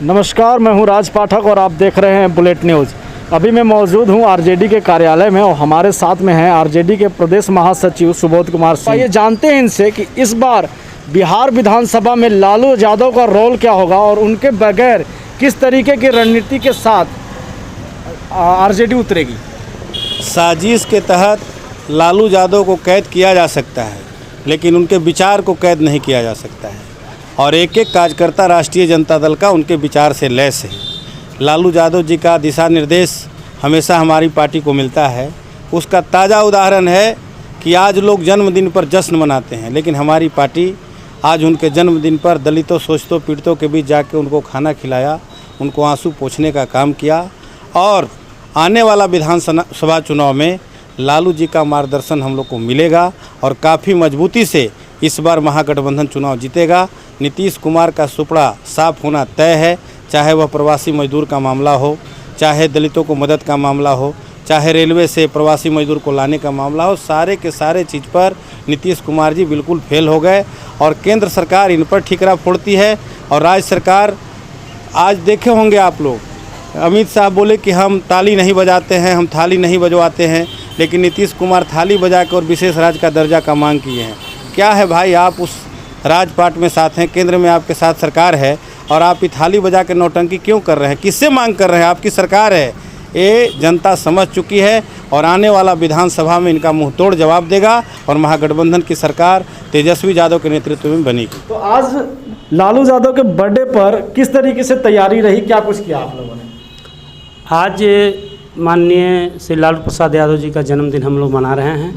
नमस्कार, मैं हूं राज पाठक और आप देख रहे हैं बुलेट न्यूज़। अभी मैं मौजूद हूं आरजेडी के कार्यालय में और हमारे साथ में हैं आरजेडी के प्रदेश महासचिव सुबोध कुमार सिंह। ये जानते हैं इनसे कि इस बार बिहार विधानसभा में लालू यादव का रोल क्या होगा और उनके बगैर किस तरीके की रणनीति के साथ आरजेडी उतरेगी। साजिश के तहत लालू यादव को कैद किया जा सकता है, लेकिन उनके विचार को कैद नहीं किया जा सकता है और एक एक कार्यकर्ता राष्ट्रीय जनता दल का उनके विचार से लैस है। लालू यादव जी का दिशा निर्देश हमेशा हमारी पार्टी को मिलता है। उसका ताज़ा उदाहरण है कि आज लोग जन्मदिन पर जश्न मनाते हैं, लेकिन हमारी पार्टी आज उनके जन्मदिन पर दलितों, शोषितों, पीड़ितों के बीच जाके उनको खाना खिलाया, उनको आंसू पोंछने का काम किया और आने वाला विधानसभा चुनाव में लालू जी का मार्गदर्शन हम लोग को मिलेगा और काफ़ी मजबूती से इस बार महागठबंधन चुनाव जीतेगा। नीतीश कुमार का सुपड़ा साफ होना तय है, चाहे वह प्रवासी मजदूर का मामला हो, चाहे दलितों को मदद का मामला हो, चाहे रेलवे से प्रवासी मजदूर को लाने का मामला हो। सारे के सारे चीज़ पर नीतीश कुमार जी बिल्कुल फेल हो गए और केंद्र सरकार इन पर ठिकरा फोड़ती है। और राज्य सरकार, आज देखे होंगे आप लोग, अमित शाह बोले कि हम ताली नहीं बजाते हैं, हम थाली नहीं बजवाते हैं, लेकिन नीतीश कुमार थाली बजा के और विशेष राज्य का दर्जा का मांग किए हैं। क्या है भाई, आप उस राजपाट में साथ हैं, केंद्र में आपके साथ सरकार है और आप ये थाली बजा के नौटंकी क्यों कर रहे हैं? किससे मांग कर रहे हैं? आपकी सरकार है, ये जनता समझ चुकी है और आने वाला विधानसभा में इनका मुंह तोड़ जवाब देगा और महागठबंधन की सरकार तेजस्वी यादव के नेतृत्व में बनेगी। तो आज लालू यादव के बर्थडे पर किस तरीके से तैयारी रही, क्या कुछ किया आप लोगों ने? आज माननीय श्री लालू प्रसाद यादव जी का जन्मदिन हम लोग मना रहे हैं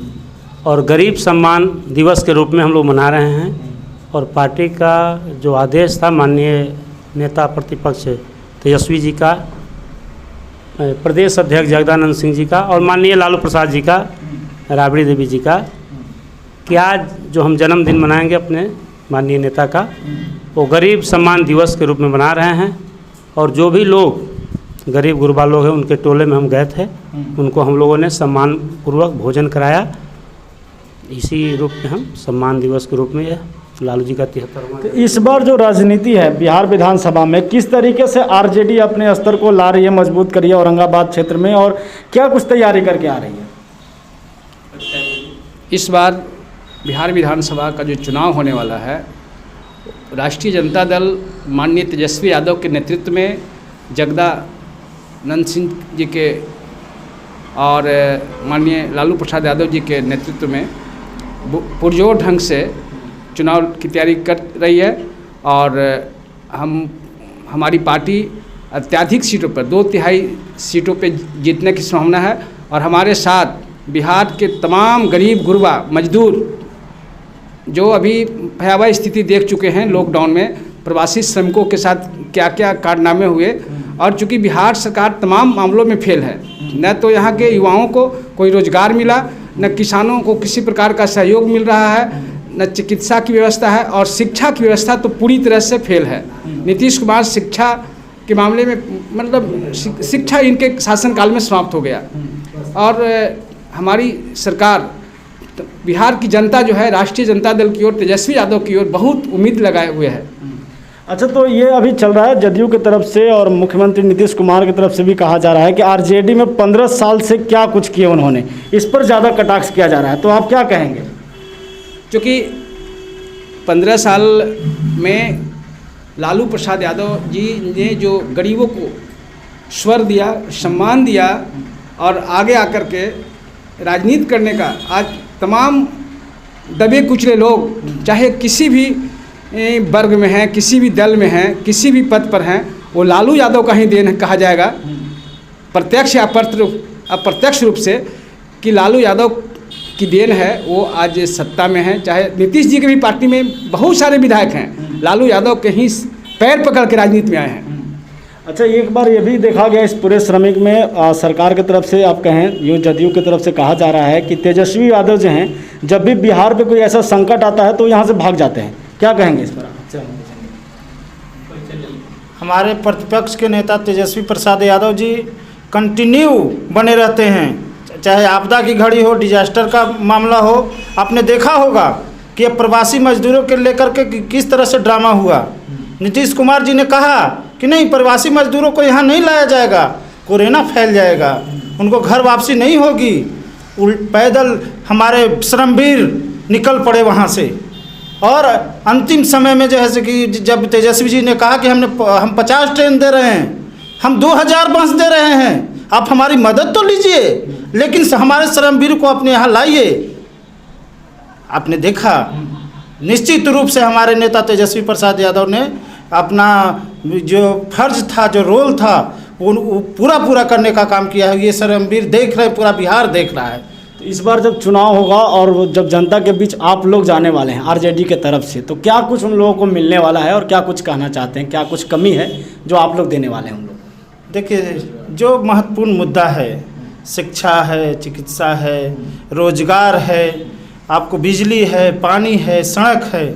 और गरीब सम्मान दिवस के रूप में हम लोग मना रहे हैं। और पार्टी का जो आदेश था माननीय नेता प्रतिपक्ष तेजस्वी जी का, प्रदेश अध्यक्ष जगदानंद सिंह जी का और माननीय लालू प्रसाद जी का, राबड़ी देवी जी का, कि आज जो हम जन्मदिन मनाएंगे अपने माननीय नेता का, वो गरीब सम्मान दिवस के रूप में मना रहे हैं। और जो भी लोग गरीब गुरबा लोग हैं उनके टोले में हम गए थे, उनको हम लोगों ने सम्मानपूर्वक भोजन कराया। इसी रूप में हम सम्मान दिवस के रूप में यह लालू जी का 73वां। तो इस बार जो राजनीति है बिहार विधानसभा में, किस तरीके से आरजेडी अपने स्तर को ला रही है, मजबूत करी है औरंगाबाद क्षेत्र में, और क्या कुछ तैयारी करके आ रही है? इस बार बिहार विधानसभा का जो चुनाव होने वाला है, राष्ट्रीय जनता दल माननीय तेजस्वी यादव के नेतृत्व में, जगदानंद सिंह जी के और माननीय लालू प्रसाद यादव जी के नेतृत्व में पुरजोर ढंग से चुनाव की तैयारी कर रही है। और हमारी पार्टी अत्यधिक सीटों पर, 2/3 सीटों पे जीतने की संभावना है। और हमारे साथ बिहार के तमाम गरीब गुरबा मजदूर जो अभी भयावह स्थिति देख चुके हैं लॉकडाउन में, प्रवासी श्रमिकों के साथ क्या क्या कारनामे हुए, और चूँकि बिहार सरकार तमाम मामलों में फेल है, न तो यहाँ के युवाओं को कोई रोजगार मिला, न किसानों को किसी प्रकार का सहयोग मिल रहा है, न चिकित्सा की व्यवस्था है, और शिक्षा की व्यवस्था तो पूरी तरह से फेल है। नीतीश कुमार शिक्षा के मामले में, मतलब शिक्षा इनके शासनकाल में समाप्त हो गया। और हमारी सरकार, बिहार की जनता जो है राष्ट्रीय जनता दल की ओर, तेजस्वी यादव की ओर बहुत उम्मीद लगाए हुए है। अच्छा, तो ये अभी चल रहा है जदयू की तरफ से और मुख्यमंत्री नीतीश कुमार की तरफ से भी कहा जा रहा है कि आरजेडी में 15 साल से क्या कुछ किए उन्होंने, इस पर ज़्यादा कटाक्ष किया जा रहा है, तो आप क्या कहेंगे? क्योंकि 15 साल में लालू प्रसाद यादव जी ने जो गरीबों को स्वर दिया, सम्मान दिया और आगे आकर के राजनीति करने का, आज तमाम दबे कुचले लोग चाहे किसी भी वर्ग में हैं, किसी भी दल में हैं, किसी भी पद पर हैं, वो लालू यादव का ही देन कहा जाएगा, प्रत्यक्ष या अप्रत्यक्ष रूप से, कि लालू यादव की देन है वो आज सत्ता में है। चाहे नीतीश जी की भी पार्टी में बहुत सारे विधायक हैं, लालू यादव के ही पैर पकड़ के राजनीति में आए हैं। अच्छा, एक बार ये भी देखा गया इस पूरे श्रमिक में सरकार की तरफ से, आप कहें यूँ जदयू की तरफ से कहा जा रहा है कि तेजस्वी यादव जो हैं, जब भी बिहार पे कोई ऐसा संकट आता है तो यहाँ से भाग जाते हैं, क्या कहेंगे इस पर? हमारे प्रतिपक्ष के नेता तेजस्वी प्रसाद यादव जी कंटिन्यू बने रहते हैं, चाहे आपदा की घड़ी हो, डिजास्टर का मामला हो। आपने देखा होगा कि प्रवासी मजदूरों के लेकर के किस तरह से ड्रामा हुआ। नीतीश कुमार जी ने कहा कि नहीं, प्रवासी मजदूरों को यहाँ नहीं लाया जाएगा, कोरोना फैल जाएगा, उनको घर वापसी नहीं होगी। पैदल हमारे श्रमवीर निकल पड़े वहाँ से। और अंतिम समय में जैसे कि जब तेजस्वी जी ने कहा कि हम 50 ट्रेन दे रहे हैं, हम 2000 बस दे रहे हैं, आप हमारी मदद तो लीजिए, लेकिन हमारे श्रमवीर को अपने यहाँ लाइए। आपने देखा निश्चित रूप से हमारे नेता तेजस्वी प्रसाद यादव ने अपना जो फर्ज था, जो रोल था, वो पूरा करने का काम किया है। ये श्रमवीर देख रहे, पूरा बिहार देख रहा है। तो इस बार जब चुनाव होगा और वो जब जनता के बीच आप लोग जाने वाले हैं आरजेडी के तरफ से, तो क्या कुछ उन लोगों को मिलने वाला है और क्या कुछ कहना चाहते हैं, क्या कुछ कमी है जो आप लोग देने वाले हैं उन लोग? देखिए, जो महत्वपूर्ण मुद्दा है, शिक्षा है, चिकित्सा है, रोजगार है, आपको बिजली है, पानी है, सड़क है,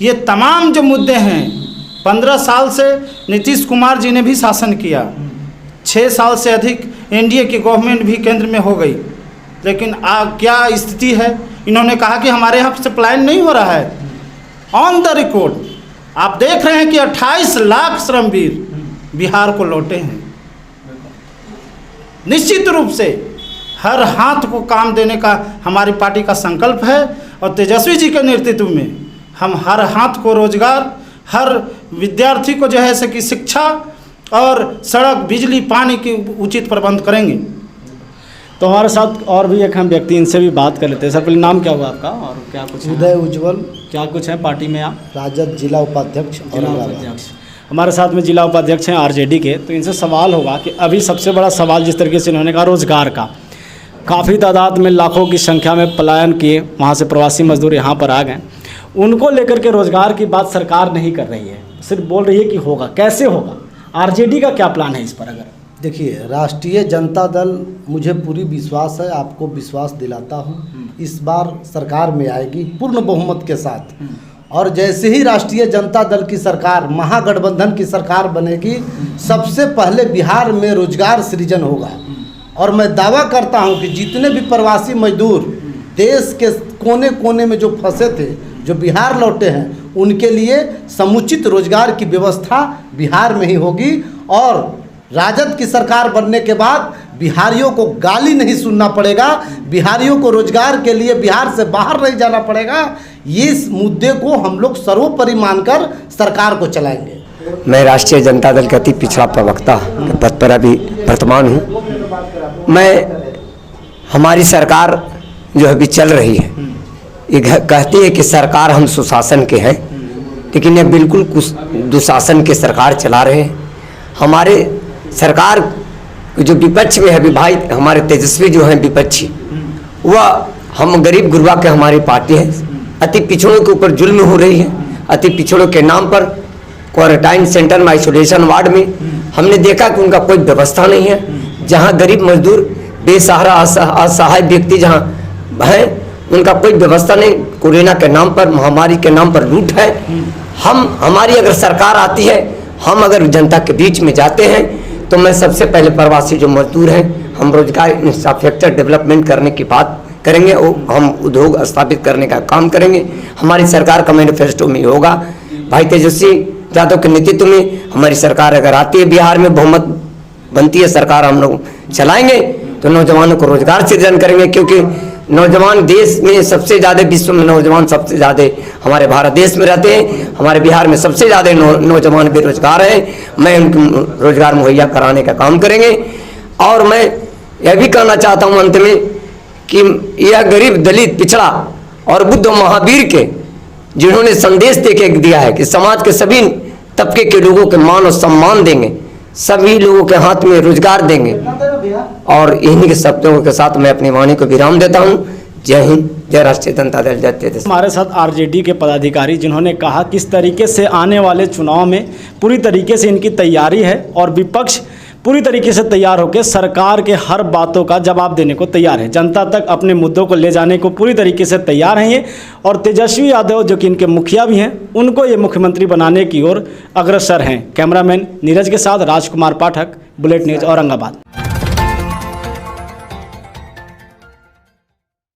ये तमाम जो मुद्दे हैं, 15 साल से नीतीश कुमार जी ने भी शासन किया, 6 साल से अधिक एनडीए की गवर्नमेंट भी केंद्र में हो गई, लेकिन क्या स्थिति है? इन्होंने कहा कि हमारे यहाँ सप्लाई नहीं हो रहा है। ऑन द रिकॉर्ड आप देख रहे हैं कि 28 लाख श्रमवीर बिहार को लौटे हैं। निश्चित रूप से हर हाथ को काम देने का हमारी पार्टी का संकल्प है और तेजस्वी जी के नेतृत्व में हम हर हाथ को रोजगार, हर विद्यार्थी को जो है कि शिक्षा और सड़क, बिजली, पानी की उचित प्रबंध करेंगे। तो हमारे साथ और भी एक हम व्यक्ति, इनसे भी बात कर लेते हैं। सर, पहले नाम क्या हुआ आपका और क्या कुछ है? उदय उज्जवल। क्या कुछ है पार्टी में आप? राजद जिला उपाध्यक्ष। जिला उपाध्यक्ष। हमारे साथ में जिला उपाध्यक्ष हैं आरजेडी के। तो इनसे सवाल होगा कि अभी सबसे बड़ा सवाल जिस तरीके से इन्होंने कहा रोजगार का, काफ़ी तादाद में लाखों की संख्या में पलायन किए, वहाँ से प्रवासी मजदूर यहाँ पर आ गए, उनको लेकर के रोजगार की बात सरकार नहीं कर रही है, सिर्फ बोल रही है कि होगा। कैसे होगा? आरजेडी का क्या प्लान है इस पर? अगर देखिए, राष्ट्रीय जनता दल, मुझे पूरी विश्वास है, आपको विश्वास दिलाता हूँ, इस बार सरकार में आएगी पूर्ण बहुमत के साथ। और जैसे ही राष्ट्रीय जनता दल की सरकार, महागठबंधन की सरकार बनेगी, सबसे पहले बिहार में रोजगार सृजन होगा। और मैं दावा करता हूँ कि जितने भी प्रवासी मजदूर देश के कोने कोने में जो फंसे थे, जो बिहार लौटे हैं, उनके लिए समुचित रोजगार की व्यवस्था बिहार में ही होगी। और राजद की सरकार बनने के बाद बिहारियों को गाली नहीं सुनना पड़ेगा, बिहारियों को रोजगार के लिए बिहार से बाहर नहीं जाना पड़ेगा। ये इस मुद्दे को हम लोग सर्वोपरि मानकर सरकार को चलाएंगे। मैं राष्ट्रीय जनता दल के अति पिछड़ा प्रवक्ता के पद पर अभी वर्तमान हूँ। मैं हमारी सरकार जो अभी चल रही है, ये कहती है कि सरकार हम सुशासन के हैं, लेकिन ये बिल्कुल दुशासन के सरकार चला रहे हैं। हमारे सरकार जो विपक्ष में है अभी भाई, हमारे तेजस्वी जो हैं विपक्षी, वह हम गरीब गुरबा के हमारी पार्टी है। अति पिछड़ों के ऊपर जुल्म हो रही है। अति पिछड़ों के नाम पर क्वारंटाइन सेंटर में, आइसोलेशन वार्ड में हमने देखा कि उनका कोई व्यवस्था नहीं है। जहाँ गरीब मजदूर, बेसहारा, असहाय व्यक्ति जहाँ हैं, उनका कोई व्यवस्था नहीं। कोरोना के नाम पर, महामारी के नाम पर लूट है। हमारी अगर सरकार आती है, हम अगर जनता के बीच में जाते हैं, तो मैं सबसे पहले प्रवासी जो मजदूर हैं, हम रोजगार इंफ्रास्ट्रक्चर डेवलपमेंट करने की बात करेंगे और हम उद्योग स्थापित करने का काम करेंगे। हमारी सरकार का मैनिफेस्टो में होगा। भाई तेजस्वी यादव के नेतृत्व में हमारी सरकार अगर आती है, बिहार में बहुमत बनती है, सरकार हम लोग चलाएंगे, तो नौजवानों को रोजगार सृजन करेंगे। क्योंकि नौजवान देश में सबसे ज़्यादा, विश्व में नौजवान सबसे ज़्यादा हमारे भारत देश में रहते हैं। हमारे बिहार में सबसे ज़्यादा नौजवान बेरोजगार हैं। मैं उनको रोजगार मुहैया कराने का काम करेंगे। और मैं यह भी कहना चाहता हूँ अंत में कि यह गरीब, दलित, पिछड़ा और बुद्ध महावीर के जिन्होंने संदेश देके दिया है कि समाज के सभी तबके के लोगों के मान और सम्मान देंगे, सभी लोगों के हाथ में रोजगार देंगे। और इन्हीं के शब्दों के साथ मैं अपनी वाणी को विराम देता हूं। जय हिंद, जय राष्ट्रीय जनता दल, जय तेजस्वी। हमारे साथ आरजेडी के पदाधिकारी जिन्होंने कहा किस तरीके से आने वाले चुनाव में पूरी तरीके से इनकी तैयारी है और विपक्ष पूरी तरीके से तैयार होकर सरकार के हर बातों का जवाब देने को तैयार है, जनता तक अपने मुद्दों को ले जाने को पूरी तरीके से तैयार हैं ये। और तेजस्वी यादव जो कि इनके मुखिया भी हैं, उनको ये मुख्यमंत्री बनाने की ओर अग्रसर हैं। कैमरामैन नीरज के साथ राजकुमार पाठक, बुलेट न्यूज़, औरंगाबाद।